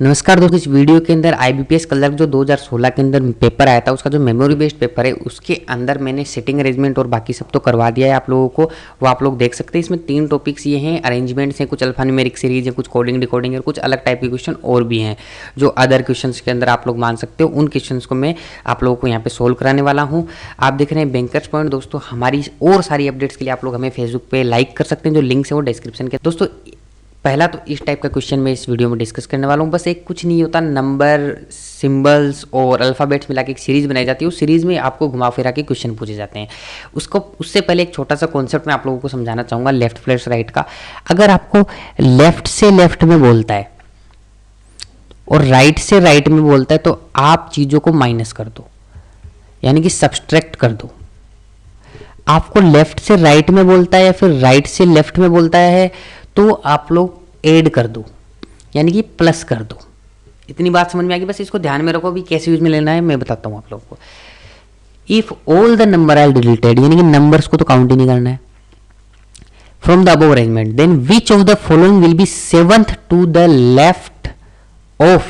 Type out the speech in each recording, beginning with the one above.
नमस्कार दोस्तों, इस वीडियो के अंदर आईबीपीएस क्लर्क जो 2016 के अंदर पेपर आया था उसका जो मेमोरी बेस्ड पेपर है उसके अंदर मैंने सेटिंग अरेंजमेंट और बाकी सब तो करवा दिया है आप लोगों को। वो आप लोग देख सकते हैं। इसमें 3 टॉपिक्स ये हैं, अरेंजमेंट्स हैं, कुछ अल्फान्यूमेरिक सीरीज है, कुछ कोडिंग डिकोडिंग है, कुछ अलग टाइप के क्वेश्चन और भी हैं जो अदर क्वेश्चन के अंदर आप लोग मान सकते हो। उन क्वेश्चन को मैं आप लोगों को यहाँ पे सोल्व कराने वाला हूँ। आप देख रहे हैं बैंकर्स पॉइंट। दोस्तों हमारी और सारी अपडेट्स के लिए आप लोग हमें फेसबुक पे लाइक कर सकते हैं, जो लिंक्स है वो डिस्क्रिप्शन के। दोस्तों पहला तो इस टाइप का क्वेश्चन मैं इस वीडियो में डिस्कस करने वाला हूँ। बस एक कुछ नहीं होता, नंबर सिंबल्स और अल्फ़ाबेट्स मिला के एक सीरीज़ बनाई जाती है। उस सीरीज़ में आपको घुमा फिरा के क्वेश्चन पूछे जाते हैं। उससे पहले एक छोटा सा कॉन्सेप्ट मैं आप लोगों को समझाना चाहूँगा लेफ्ट प्लस राइट का। अगर आपको लेफ्ट से लेफ्ट में बोलता है और राइट से राइट में बोलता है तो आप चीज़ों को माइनस कर दो, यानी कि सब्सट्रैक्ट कर दो। आपको लेफ्ट से राइट में बोलता है या फिर राइट से लेफ्ट में बोलता है तो आप लोग ऐड कर दो, यानी कि प्लस कर दो। इतनी बात समझ में आ गई। बस इसको ध्यान में रखो। अभी कैसे यूज में लेना है मैं बताता हूँ आप लोगों को। If all the number are deleted, यानी कि नंबर्स को तो काउंट ही नहीं करना है, from the above arrangement, then which of the following will be 7th to the left of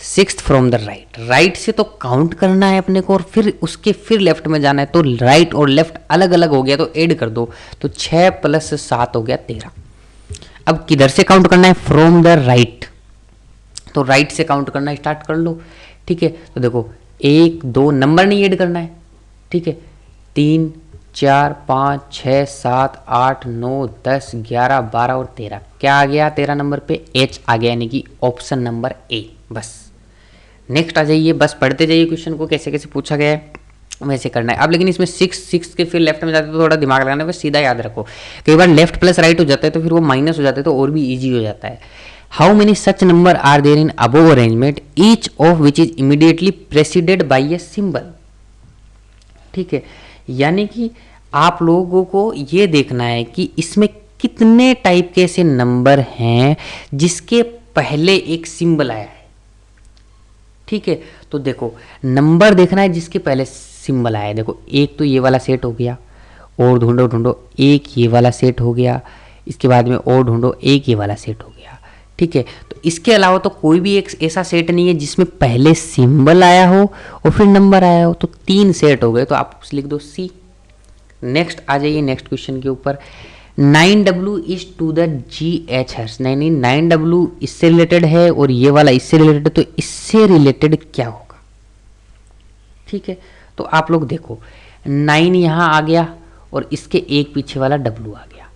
6th from the right. Right से तो काउंट करना है अपने को और फिर उसके फिर लेफ्ट में जाना है। तो राइट और लेफ्ट अलग अलग हो गया तो ऐड कर दो। तो 6 + 7 हो गया 13। अब किधर से काउंट करना है? From the right. तो राइट से काउंट करना स्टार्ट कर लो। ठीक है, तो देखो 1 2 नंबर नहीं ऐड करना है। ठीक है, 3 4 5 6 7 8 9 10 11 12 और 13। क्या आ गया 13 नंबर पे? एच आ गया, यानी कि ऑप्शन नंबर ए। बस नेक्स्ट आ जाइए, बस पढ़ते जाइए क्वेश्चन को कैसे कैसे पूछा गया है वैसे करना है। अब लेकिन इसमें 6 के फिर लेफ्ट में जाते तो थोड़ा दिमाग लगाना है। बस सीधा याद रखो, कई बार लेफ्ट प्लस राइट हो जाता है तो फिर वो माइनस हो जाता है तो और भी ईजी हो जाता है। How many such number are there in above arrangement each of which is immediately preceded by a symbol. ठीक है, यानी कि आप लोगों को ये देखना है कि इसमें कितने टाइप के ऐसे नंबर हैं जिसके पहले एक सिंबल आया है। ठीक है, तो देखो नंबर देखना है जिसके पहले सिंबल आया है। देखो एक तो ये वाला सेट हो गया, और ढूंढो ढूंढो, एक ये वाला सेट हो गया, इसके बाद में और ढूंढो, एक ये वाला सेट हो गया। ठीक है, तो इसके अलावा तो कोई भी एक ऐसा सेट नहीं है जिसमें पहले सिंबल आया हो और फिर नंबर आया हो। तो 3 सेट हो गए, तो आप लिख दो सी। नेक्स्ट आ जाइए नेक्स्ट क्वेश्चन के ऊपर। 9W is to the GH हर्स। नहीं 9W इससे रिलेटेड है और ये वाला इससे रिलेटेड है, तो इससे रिलेटेड क्या होगा? ठीक है, तो आप लोग देखो 9 यहाँ आ गया और इसके एक पीछे वाला W आ गया।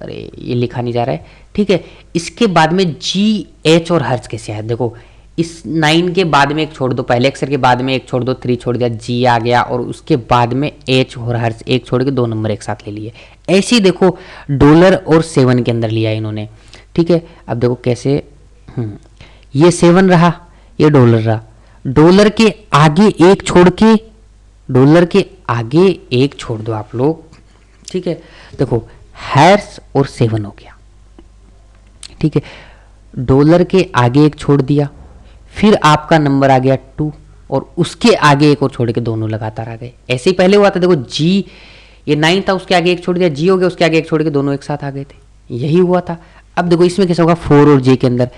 अरे ये लिखा नहीं जा रहा है। ठीक है, इसके बाद में GH और हर्स कैसे आया? देखो इस 9 के बाद में एक छोड़ दो, पहले अक्षर के बाद में एक छोड़ दो, 3 छोड़ दिया, G आ गया, और उसके बाद में H और हर्स एक छोड़ के 2 नंबर एक साथ ले लिए। ऐसे ही देखो डॉलर और 7 के अंदर लिया इन्होंने। ठीक है, अब देखो कैसे, ये 7 रहा, ये डॉलर रहा, डॉलर के आगे एक छोड़ के, डॉलर के आगे एक छोड़ दो आप लोग। ठीक है, देखो हर्स और 7 हो गया। ठीक है, डॉलर के आगे एक छोड़ दिया, फिर आपका नंबर आ गया 2 और उसके आगे एक और छोड़ के दोनों लगातार आ गए। ऐसे ही पहले हुआ था। देखो जी ये 9 था, उसके आगे एक छोड़ दिया, जी हो गया, उसके आगे एक छोड़ के दोनों एक साथ आ गए थे। यही हुआ था। अब देखो इसमें कैसा होगा, 4 और जे के अंदर,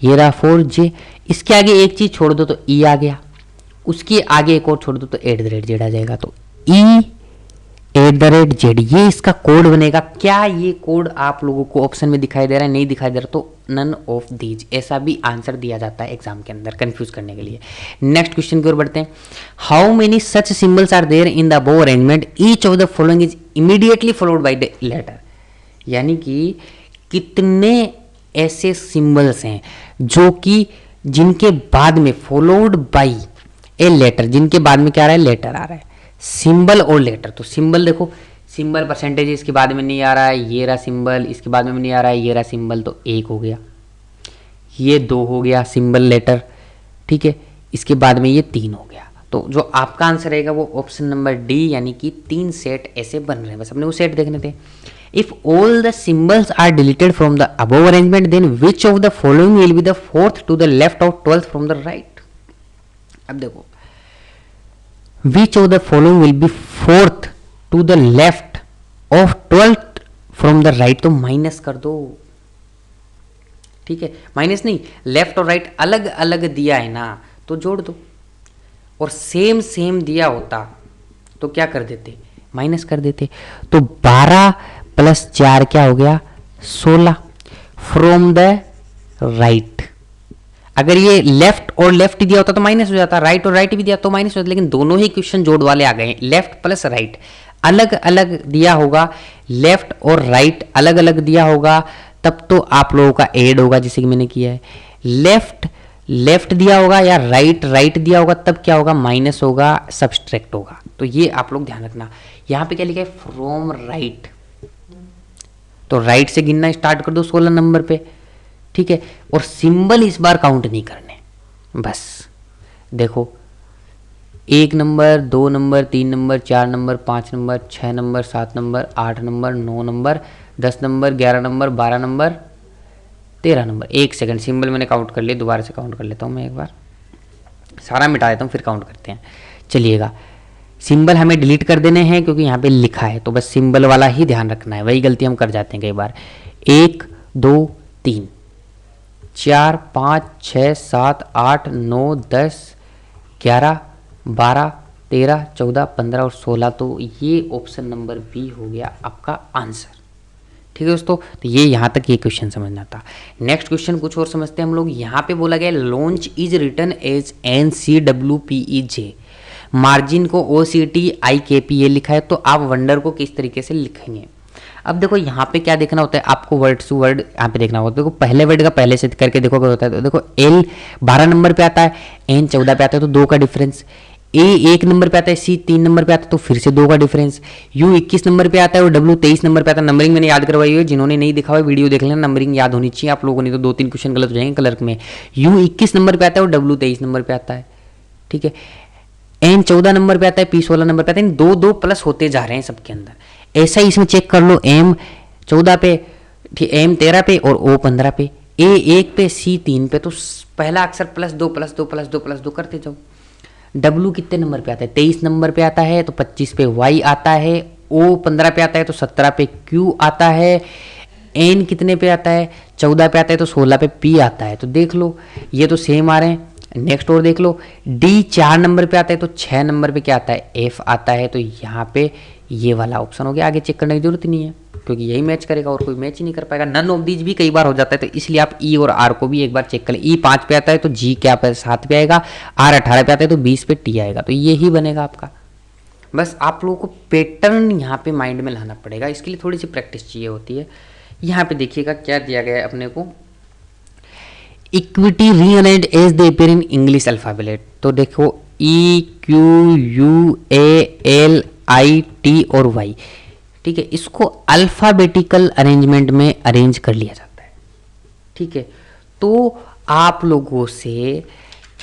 ये रहा 4J, इसके आगे एक चीज छोड़ दो तो ई आ गया, उसके आगे एक और छोड़ दो तो @z आ जाएगा। तो E@z, ये इसका कोड बनेगा। क्या ये कोड आप लोगों को ऑप्शन में दिखाई दे रहा है? नहीं दिखाई दे रहा तो नन ऑफ दीज, ऐसा भी आंसर दिया जाता है एग्जाम के अंदर कंफ्यूज करने के लिए। नेक्स्ट क्वेश्चन की ओर बढ़ते हैं। How many such symbols are there in the above arrangement each of the following is immediately followed by the letter. यानी कि कितने ऐसे सिंबल्स हैं जो कि जिनके बाद में फॉलोड बाई ए लेटर, जिनके बाद में क्या आ रहा है? लेटर आ रहा है। सिंबल और लेटर, तो सिंबल देखो, सिंबल परसेंटेज इसके बाद में नहीं आ रहा है, ये रहा सिंबल, इसके बाद में नहीं आ रहा है, ये रहा सिंबल, तो 1 हो गया, ये 2 हो गया सिंबल लेटर। ठीक है, इसके बाद में ये 3 हो गया। तो जो आपका आंसर रहेगा वो ऑप्शन नंबर डी, यानी कि 3 सेट ऐसे बन रहे हैं। बस अपने वो सेट देखने थे। If all the symbols are deleted from the above arrangement then which of the following will be the 4th to the left of 12th from the right. अब देखो which of the following will be 4th to the left of 12th from the right, तो minus कर दो। ठीक है, minus नहीं, left और right अलग अलग दिया है ना तो जोड़ दो, और सेम सेम दिया होता तो क्या कर देते, माइनस कर देते। तो 12 प्लस 4 क्या हो गया, 16 फ्रॉम द राइट। अगर ये लेफ्ट और लेफ्ट दिया होता तो माइनस हो जाता, राइट और राइट भी दिया तो माइनस हो जाता, लेकिन दोनों ही क्वेश्चन जोड़ वाले आ गए हैं, लेफ्ट प्लस राइट अलग अलग दिया होगा, लेफ्ट और राइट अलग अलग दिया होगा, तब तो आप लोगों का ऐड होगा जैसे कि मैंने किया है। लेफ्ट लेफ्ट दिया होगा या राइट राइट दिया होगा तब क्या होगा, माइनस होगा, सब्सट्रैक्ट होगा। तो ये आप लोग ध्यान रखना। यहां पे क्या लिखा है, फ्रॉम राइट, तो राइट से गिनना स्टार्ट कर दो 16 नंबर पे, ठीक है। और सिंबल इस बार काउंट नहीं करने, बस देखो 1 number, 2 number, 3 number, 4 number, 5 number, 6 number, 7 number, 8 number, 9 number, 10 number, 11 number, 12 number, 13 number. 1 second, symbol मैंने काउंट कर लिए, दोबारा से काउंट कर लेता हूँ मैं, एक बार सारा मिटा देता हूँ फिर काउंट करते हैं। चलिएगा, सिंबल हमें डिलीट कर देने हैं क्योंकि यहाँ पे लिखा है, तो बस सिंबल वाला ही ध्यान रखना है, वही गलती हम कर जाते हैं कई बार। 1 2 3 4 5 6 7 8 9 10 11 12 13 14 15 और 16, तो ये ऑप्शन नंबर बी हो गया आपका आंसर। ठीक है दोस्तों, तो ये यहाँ तक ये क्वेश्चन समझना था। नेक्स्ट क्वेश्चन कुछ और समझते हैं हम लोग। यहाँ पे बोला गया launch is written as NCWPEJ, margin को OCTIKP लिखा है, तो आप वंडर को किस तरीके से लिखेंगे। अब देखो यहाँ पे क्या देखना होता है आपको, वर्ड टू वर्ड यहाँ पे देखना होता है। देखो पहले वर्ड का पहले से करके देखो क्या होता है, तो देखो L 12 नंबर पे आता है, N 14 पे आता है, तो 2 का डिफरेंस। A 1 नंबर पे आता है, C 3 नंबर पे आता है, तो फिर से 2 का डिफरेंस। U 21 नंबर पे आता है और W 23 नंबर पे आता है। नंबरिंग मैंने याद करवाई हुई है, जिन्होंने नहीं देखा हुआ वीडियो देख लेना, नंबरिंग याद होनी चाहिए आप लोगों ने, तो 2-3 क्वेश्चन गलत हो जाएंगे क्लर्क में। U 21 नंबर पे आता है और W 23 नंबर पे आता है, ठीक है। N 14 नंबर पे आता है, P 16 नंबर पे आता है, 2-2 प्लस होते जा रहे हैं सबके अंदर। ऐसा ही इसमें चेक कर लो, M 14 पे, M 13 पे और O 15 पे, A 1 पे, C 3 पे, तो पहला अक्षर +2 +2 +2 +2 करते जाओ। W कितने नंबर पे आता है, 23 नंबर पे आता है, तो 25 पे Y आता है। O 15 पे आता है, तो 17 पे Q आता है। N कितने पे आता है, 14 पे आता है, तो 16 पे P आता है। तो देख लो ये तो सेम आ रहे हैं। नेक्स्ट और देख लो, D 4 नंबर पे आता है, तो 6 नंबर पे क्या आता है, F आता है। तो यहाँ पे ये वाला ऑप्शन हो गया, आगे चेक करने की जरूरत नहीं है क्योंकि यही मैच करेगा और कोई मैच ही नहीं कर पाएगा। नन ऑफ दीज भी कई बार हो जाता है, तो इसलिए आप E और R को भी एक बार चेक कर लें। E 5 पे आता है तो G क्या पे 7 पे आएगा, R 18 पे आता है तो 20 पे T आएगा, तो ये ही बनेगा आपका। बस आप लोगों को पैटर्न यहाँ पे माइंड में लाना पड़ेगा, इसके लिए थोड़ी सी प्रैक्टिस चाहिए होती है। यहाँ पे देखिएगा क्या दिया गया है अपने को, equity rearrange as they appear in English alphabet. तो देखो EQUALIT और Y, ठीक है, इसको अल्फाबेटिकल अरेंजमेंट में अरेंज कर लिया जाता है, ठीक है। तो आप लोगों से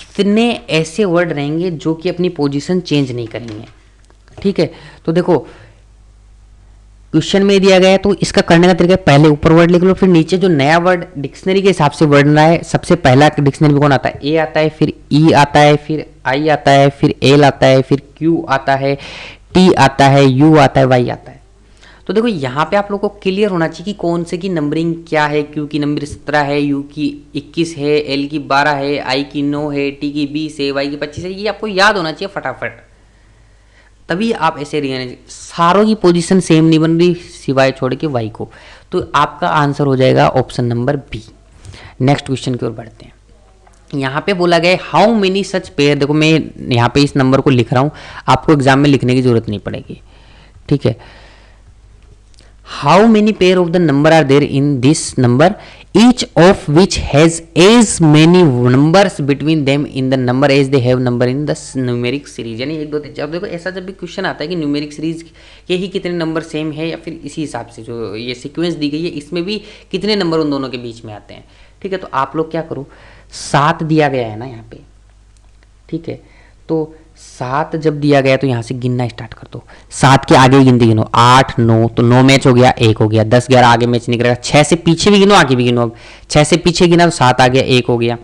कितने ऐसे वर्ड रहेंगे जो कि अपनी पोजीशन चेंज नहीं करेंगे, ठीक है। तो देखो क्वेश्चन में दिया गया है, तो इसका करने का तरीका पहले ऊपर वर्ड लिख लो, फिर नीचे जो नया वर्ड डिक्शनरी के हिसाब से वर्ड रहा है, सबसे पहला डिक्शनरी में कौन आता है, A आता है, फिर E आता है, फिर I आता है, फिर L आता है, फिर Q आता है, T आता है, U आता है, Y आता है। तो देखो यहाँ पे आप लोग को क्लियर होना चाहिए कि कौन से की नंबरिंग क्या है। Q की नंबर 17 है, U की 21 है, L की 12 है, I की 9 है, T की 20 है, Y की 25 है। ये आपको याद होना चाहिए फटाफट, तभी आप ऐसे रिअरेंज। सारों की पोजीशन सेम नहीं बन रही सिवाय छोड़ के Y को, तो आपका आंसर हो जाएगा option number B. Next question की ओर बढ़ते हैं। यहाँ पे बोला गया हाउ मेनी सच पेयर, देखो मैं यहाँ पे इस नंबर को लिख रहा हूँ, आपको एग्जाम में लिखने की जरूरत नहीं पड़ेगी, ठीक है। How many pair of the number are there in this number, each of which has as many numbers between them in the number as they have number in the numeric series। यानी 1 2 3 4। देखो ऐसा जब भी question आता है कि numeric series के ही कितने नंबर सेम है, या फिर इसी हिसाब से जो ये सीक्वेंस दी गई है इसमें भी कितने नंबर उन दोनों के बीच में आते हैं, ठीक है। तो आप लोग क्या करो, 7 दिया गया है ना यहाँ पे, ठीक है। तो 7 जब दिया गया तो यहाँ से गिनना स्टार्ट कर दो, 7 के आगे गिनती गिनो, 8 9, तो 9 मैच हो गया, 1 हो गया, 10 11 आगे मैच नहीं करेगा, 6 से पीछे भी गिनो आगे भी गिनो। अब 6 से पीछे गिना तो 7 आ गया, 1 हो गया,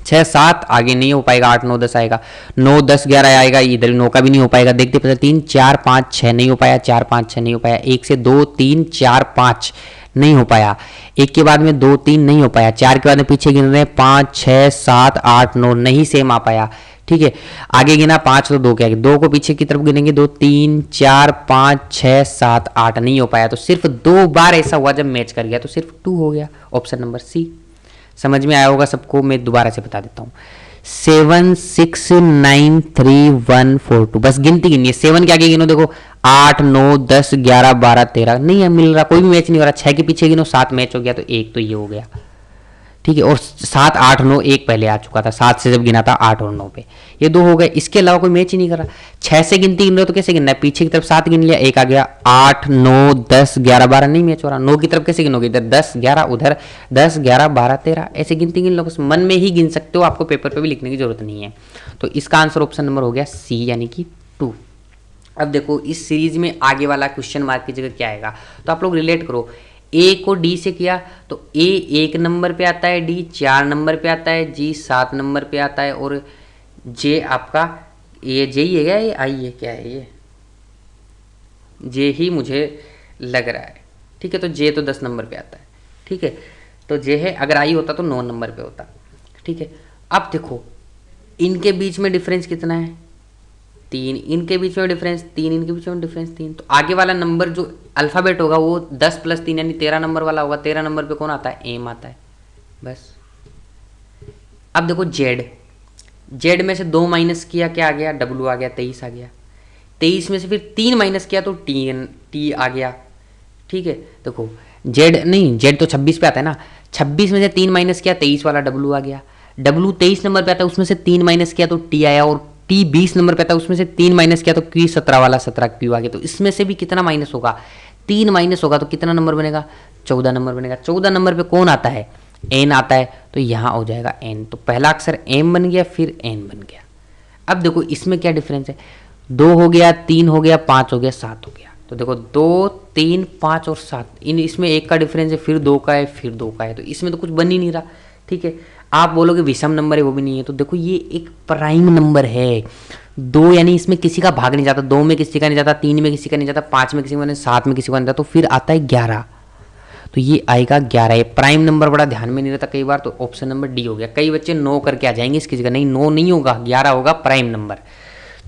6 7 आगे नहीं हो पाएगा, 8 9 10 आएगा, 9 10 11 आएगा, इधर 9 का भी नहीं हो पाएगा, देखते पता 3 4 5 6 नहीं हो पाया, 4 5 6 नहीं हो पाया, 1 से 2 3 4 5 नहीं हो पाया। 1 के बाद में 2 3 नहीं हो पाया। 4 के बाद में पीछे गिन रहे हैं 5 6 7 8 9 नहीं सेम आ पाया। ठीक है, आगे गिना 5 तो 2 क्या 2 को पीछे की तरफ गिनेंगे 2 3 4 5 6 7 8 नहीं हो पाया। तो सिर्फ 2 बार ऐसा हुआ जब मैच कर गया, तो सिर्फ 2 हो गया। Option number C. समझ में आया होगा सबको, मैं दोबारा से बता देता हूँ। 7 6 9 3 1 4 2, बस गिनती गिनी है। 7 के आगे गिनो, देखो 8 9 10 11 12 13 नहीं है, मिल रहा, कोई भी मैच नहीं हो रहा। 6 के पीछे गिनो 7 मैच हो गया, तो 1 तो ये हो गया। ठीक है, और 7 8 9 1 पहले आ चुका था, 7 से जब गिना था 8 और 9 पे, ये 2 हो गए। इसके अलावा कोई मैच ही नहीं कर रहा। 6 से गिनती गिन रहे हो तो कैसे गिनना है, पीछे की तरफ 7 गिन लिया, 1 आ गया। 8 9 10 11 12 नहीं मैच हो रहा। 9 की तरफ कैसे गिनोगे, इधर 10 11 उधर 10 11 12 13, ऐसे गिनती गिन लो, बस मन में ही गिन सकते हो, आपको पेपर पे भी लिखने की जरूरत नहीं है। तो इसका आंसर ऑप्शन नंबर हो गया सी, यानी कि 2। अब देखो इस सीरीज में आगे वाला क्वेश्चन मार्क की जगह क्या आएगा, तो आप लोग रिलेट करो। ए को डी से किया तो ए 1 नंबर पे आता है, डी 4 नंबर पे आता है, जी 7 नंबर पे आता है, और जे आपका ये जे ही है क्या, ये आई है क्या है, ये जे ही मुझे लग रहा है। ठीक है, तो जे तो 10 नंबर पे आता है। ठीक है, तो जे है, अगर आई होता तो 9 नंबर पे होता। ठीक है, अब देखो इनके बीच में डिफरेंस कितना है, 3, इनके बीच में डिफरेंस 3, इनके बीच में डिफरेंस 3, तो आगे वाला नंबर जो अल्फ़ाबेट होगा वो 10 + 3 यानी 13 नंबर वाला होगा। 13 नंबर पे कौन आता है, एम आता है, बस। अब देखो जेड में से 2 माइनस किया, क्या आ गया, डब्लू आ गया, 23 आ गया। 23 में से फिर 3 माइनस किया तो टी आ गया। ठीक है, देखो जेड तो 26 पे आता है ना, 26 में से 3 माइनस किया, 23 वाला डब्लू आ गया। डब्लू 23 नंबर पे आता है, उसमें से 3 माइनस किया तो टी आया, और टी 20 नंबर पे आता है, उसमें से 3 माइनस किया तो क्यू 17 वाला 17 क्यू आ गया। तो इसमें से भी कितना माइनस होगा, 3 माइनस होगा, तो कितना नंबर बनेगा, 14 नंबर बनेगा। 14 नंबर पे कौन आता है, एन आता है, तो यहाँ हो जाएगा एन। तो पहला अक्षर एम बन गया, फिर एन बन गया। अब देखो इसमें क्या डिफरेंस है, 2 हो गया, 3 हो गया, 5 हो गया, 7 हो गया। तो देखो 2 3 5 और 7, इसमें 1 का डिफरेंस है, फिर 2 का है, फिर 2 का है, तो इसमें तो कुछ बन ही नहीं रहा। ठीक है, आप बोलोगे विषम नंबर है, वो भी नहीं है। तो देखो ये एक प्राइम नंबर है। 2 यानी इसमें किसी का भाग नहीं जाता, 2 में किसी का नहीं जाता, 3 में किसी का नहीं जाता, 5 में किसी का नहीं, 7 में किसी का नहीं जाता, तो फिर आता है 11। तो ये आएगा 11। ये प्राइम नंबर बड़ा ध्यान में नहीं रहता कई बार, तो ऑप्शन नंबर डी हो गया। कई बच्चे 9 करके आ जाएंगे इसकी जगह, नहीं 9 नहीं होगा, 11 होगा प्राइम नंबर।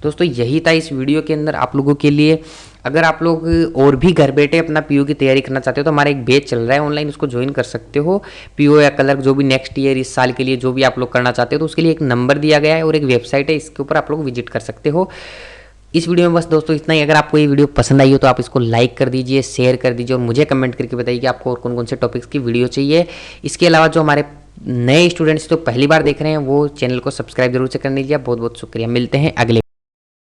दोस्तों यही था इस वीडियो के अंदर आप लोगों के लिए। अगर आप लोग और भी घर बैठे अपना पीओ की तैयारी करना चाहते हो तो हमारा एक बैच चल रहा है ऑनलाइन, उसको ज्वाइन कर सकते हो। पीओ या क्लर्क जो भी नेक्स्ट ईयर इस साल के लिए जो भी आप लोग करना चाहते हो, तो उसके लिए एक नंबर दिया गया है और एक वेबसाइट है, इसके ऊपर आप लोग विजिट कर सकते हो। इस वीडियो में बस दोस्तों इतना ही। अगर आपको ये वीडियो पसंद आई हो तो आप इसको लाइक कर दीजिए, शेयर कर दीजिए, और मुझे कमेंट करके बताइए कि आपको और कौन कौन से टॉपिक्स की वीडियो चाहिए। इसके अलावा जो हमारे नए स्टूडेंट्स जो पहली बार देख रहे हैं वो चैनल को सब्सक्राइब जरूर से कर लीजिए। बहुत बहुत शुक्रिया, मिलते हैं अगले